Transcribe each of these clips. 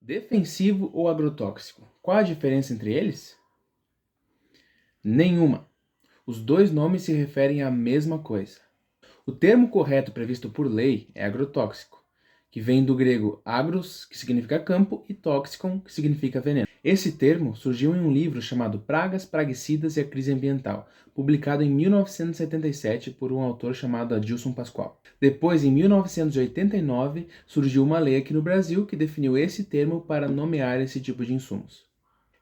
Defensivo ou agrotóxico? Qual a diferença entre eles? Nenhuma. Os dois nomes se referem à mesma coisa. O termo correto previsto por lei é agrotóxico, que vem do grego agros, que significa campo, e toxicon, que significa veneno. Esse termo surgiu em um livro chamado Pragas, Praguicidas e a Crise Ambiental, publicado em 1977 por um autor chamado Adilson Pascoal. Depois, em 1989, surgiu uma lei aqui no Brasil que definiu esse termo para nomear esse tipo de insumos.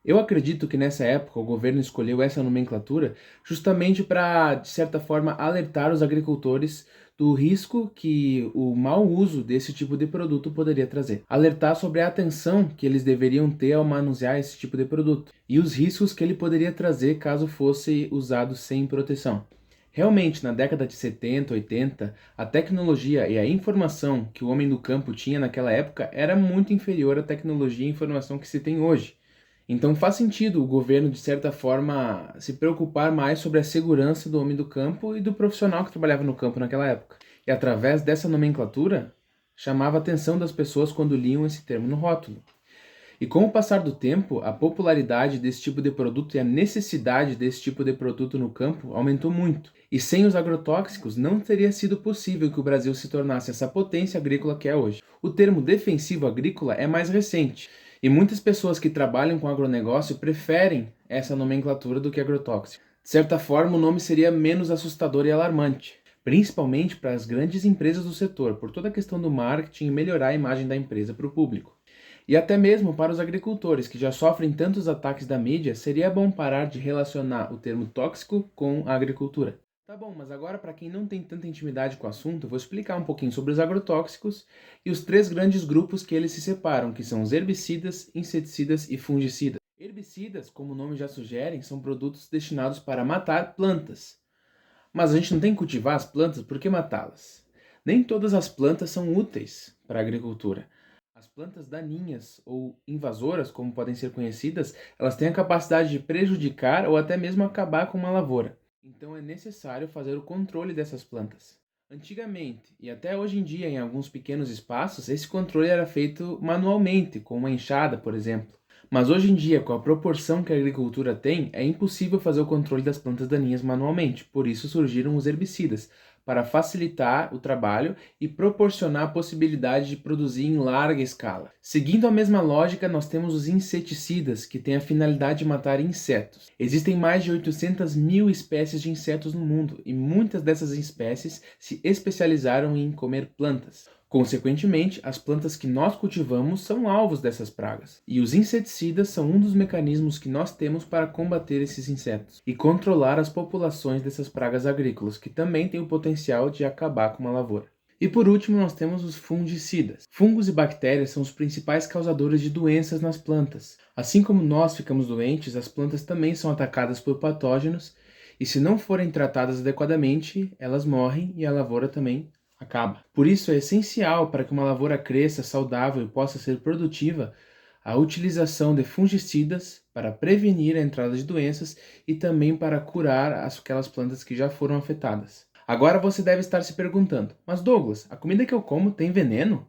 Eu acredito que nessa época o governo escolheu essa nomenclatura justamente para, de certa forma, alertar os agricultores do risco que o mau uso desse tipo de produto poderia trazer. Alertar sobre a atenção que eles deveriam ter ao manusear esse tipo de produto e os riscos que ele poderia trazer caso fosse usado sem proteção. Realmente, na década de 70, 80, a tecnologia e a informação que o homem do campo tinha naquela época era muito inferior à tecnologia e informação que se tem hoje. Então faz sentido o governo, de certa forma, se preocupar mais sobre a segurança do homem do campo e do profissional que trabalhava no campo naquela época. E através dessa nomenclatura, chamava a atenção das pessoas quando liam esse termo no rótulo. E com o passar do tempo, a popularidade desse tipo de produto e a necessidade desse tipo de produto no campo aumentou muito. E sem os agrotóxicos, não teria sido possível que o Brasil se tornasse essa potência agrícola que é hoje. O termo defensivo agrícola é mais recente. E muitas pessoas que trabalham com agronegócio preferem essa nomenclatura do que agrotóxico. De certa forma, o nome seria menos assustador e alarmante, principalmente para as grandes empresas do setor, por toda a questão do marketing e melhorar a imagem da empresa para o público. E até mesmo para os agricultores, que já sofrem tantos ataques da mídia, seria bom parar de relacionar o termo tóxico com a agricultura. Tá bom, mas agora para quem não tem tanta intimidade com o assunto, eu vou explicar um pouquinho sobre os agrotóxicos e os três grandes grupos que eles se separam, que são os herbicidas, inseticidas e fungicidas. Herbicidas, como o nome já sugere, são produtos destinados para matar plantas. Mas a gente não tem que cultivar as plantas, por que matá-las? Nem todas as plantas são úteis para a agricultura. As plantas daninhas ou invasoras, como podem ser conhecidas, elas têm a capacidade de prejudicar ou até mesmo acabar com uma lavoura. Então é necessário fazer o controle dessas plantas. Antigamente, e até hoje em dia em alguns pequenos espaços, esse controle era feito manualmente, com uma enxada, por exemplo. Mas hoje em dia, com a proporção que a agricultura tem, é impossível fazer o controle das plantas daninhas manualmente. Por isso surgiram os herbicidas, para facilitar o trabalho e proporcionar a possibilidade de produzir em larga escala. Seguindo a mesma lógica, nós temos os inseticidas, que têm a finalidade de matar insetos. Existem mais de 800 mil espécies de insetos no mundo e muitas dessas espécies se especializaram em comer plantas. Consequentemente, as plantas que nós cultivamos são alvos dessas pragas. E os inseticidas são um dos mecanismos que nós temos para combater esses insetos e controlar as populações dessas pragas agrícolas, que também têm o potencial de acabar com uma lavoura. E por último, nós temos os fungicidas. Fungos e bactérias são os principais causadores de doenças nas plantas. Assim como nós ficamos doentes, as plantas também são atacadas por patógenos e, se não forem tratadas adequadamente, elas morrem e a lavoura também acaba. Por isso é essencial para que uma lavoura cresça saudável e possa ser produtiva a utilização de fungicidas para prevenir a entrada de doenças e também para curar aquelas plantas que já foram afetadas. Agora você deve estar se perguntando: mas Douglas, a comida que eu como tem veneno?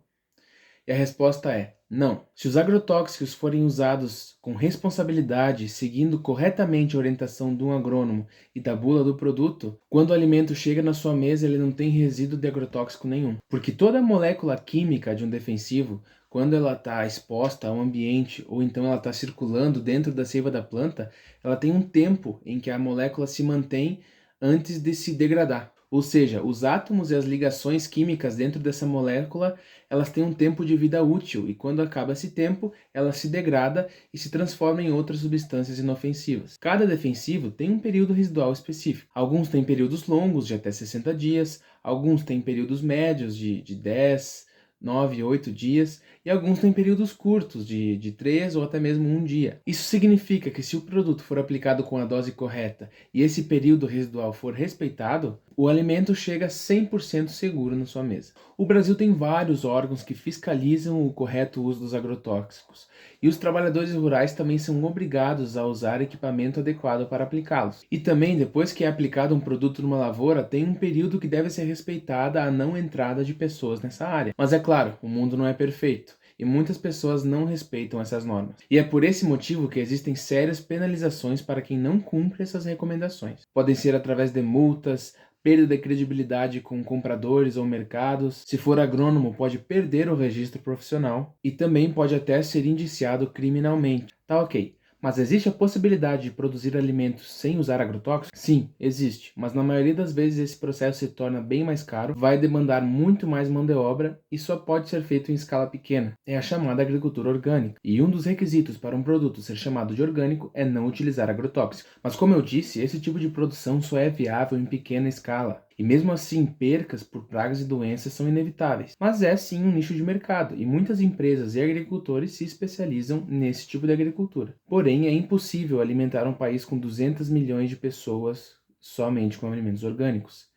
E a resposta é: não. Se os agrotóxicos forem usados com responsabilidade, seguindo corretamente a orientação de um agrônomo e da bula do produto, quando o alimento chega na sua mesa, ele não tem resíduo de agrotóxico nenhum. Porque toda molécula química de um defensivo, quando ela está exposta ao ambiente ou então ela está circulando dentro da seiva da planta, ela tem um tempo em que a molécula se mantém antes de se degradar. Ou seja, os átomos e as ligações químicas dentro dessa molécula, elas têm um tempo de vida útil e quando acaba esse tempo, ela se degrada e se transforma em outras substâncias inofensivas. Cada defensivo tem um período residual específico. Alguns têm períodos longos, de até 60 dias, alguns têm períodos médios de 10, 9, 8 dias, e alguns têm períodos curtos, de 3 ou até mesmo 1 dia. Isso significa que se o produto for aplicado com a dose correta e esse período residual for respeitado, o alimento chega 100% seguro na sua mesa. O Brasil tem vários órgãos que fiscalizam o correto uso dos agrotóxicos, e os trabalhadores rurais também são obrigados a usar equipamento adequado para aplicá-los. E também, depois que é aplicado um produto numa lavoura, tem um período que deve ser respeitada a não entrada de pessoas nessa área. Mas é claro, o mundo não é perfeito. e muitas pessoas não respeitam essas normas. E é por esse motivo que existem sérias penalizações para quem não cumpre essas recomendações. Podem ser através de multas, perda de credibilidade com compradores ou mercados. Se for agrônomo, pode perder o registro profissional e também pode até ser indiciado criminalmente. Tá ok. Mas existe a possibilidade de produzir alimentos sem usar agrotóxicos? Sim, existe, mas na maioria das vezes esse processo se torna bem mais caro, vai demandar muito mais mão de obra e só pode ser feito em escala pequena. É a chamada agricultura orgânica. E um dos requisitos para um produto ser chamado de orgânico é não utilizar agrotóxicos. Mas como eu disse, esse tipo de produção só é viável em pequena escala. E mesmo assim, percas por pragas e doenças são inevitáveis. Mas é sim um nicho de mercado, e muitas empresas e agricultores se especializam nesse tipo de agricultura. Porém, é impossível alimentar um país com 200 milhões de pessoas somente com alimentos orgânicos.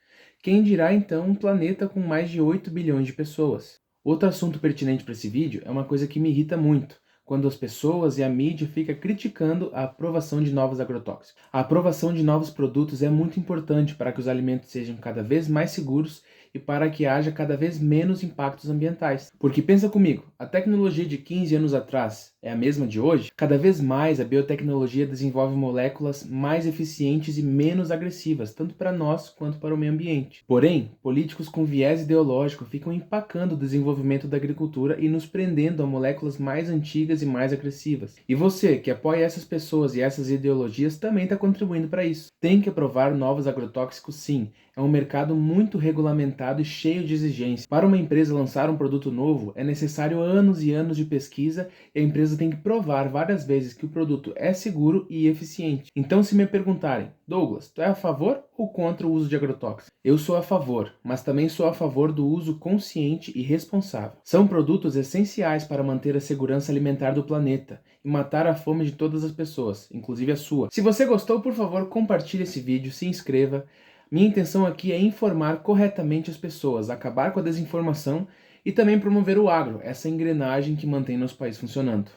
Quem dirá então um planeta com mais de 8 bilhões de pessoas? Outro assunto pertinente para esse vídeo é uma coisa que me irrita muito, quando as pessoas e a mídia ficam criticando a aprovação de novos agrotóxicos. A aprovação de novos produtos é muito importante para que os alimentos sejam cada vez mais seguros e para que haja cada vez menos impactos ambientais. Porque pensa comigo, a tecnologia de 15 anos atrás é a mesma de hoje? Cada vez mais a biotecnologia desenvolve moléculas mais eficientes e menos agressivas, tanto para nós quanto para o meio ambiente. Porém, políticos com viés ideológico ficam empacando o desenvolvimento da agricultura e nos prendendo a moléculas mais antigas e mais agressivas. E você, que apoia essas pessoas e essas ideologias, também está contribuindo para isso. Tem que aprovar novos agrotóxicos, sim. É um mercado muito regulamentado e cheio de exigências. Para uma empresa lançar um produto novo, é necessário anos e anos de pesquisa e a empresa tem que provar várias vezes que o produto é seguro e eficiente. Então, se me perguntarem, Douglas, tu é a favor ou contra o uso de agrotóxicos? Eu sou a favor, mas também sou a favor do uso consciente e responsável. São produtos essenciais para manter a segurança alimentar do planeta e matar a fome de todas as pessoas, inclusive a sua. Se você gostou, por favor, compartilhe esse vídeo, se inscreva. Minha intenção aqui é informar corretamente as pessoas, acabar com a desinformação e também promover o agro, essa engrenagem que mantém nosso país funcionando.